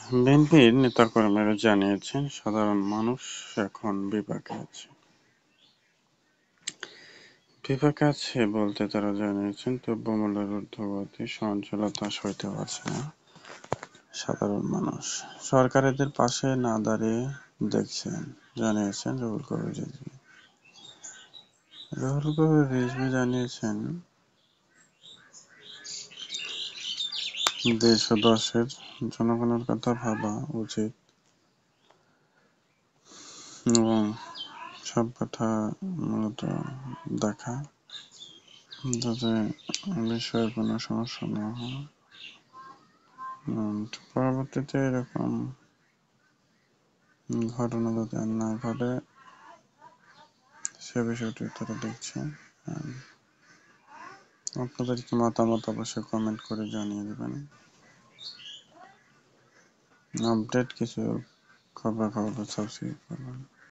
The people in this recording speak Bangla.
বিএনপির নেতাকর্মীরা জানিয়েছেন, সাধারণ মানুষ এখন বিপাকে আছে। বিপাকে আছে বলতে তারা জানিয়েছেন, দ্রব্যমূল্যের ঊর্ধ্বগতি সহনশীলতা সইতে পারছে না সাধারণ মানুষ। সরকার এদের পাশে না দাঁড়িয়ে দেখছেন, জানিয়েছেন রুহুল কবির রিজভী। রুহুল কবির রিজভী জানিয়েছেন, দেশ ও দেশের জনগণের কথা ভাবা উচিত এবং সব কথা মূলত দেখা, যাতে বিষয়ে কোনো সমস্যা না হয়। পরবর্তীতে এরকম ঘটনা যাতে আর না ঘটে সে বিষয়টি তারা দেখছে। আপনাদের কি মতামত অবশ্যই কমেন্ট করে জানিয়ে দেবেন। আপডেট কিছু খবরাখবর সাবস্ক্রাইব করবেন।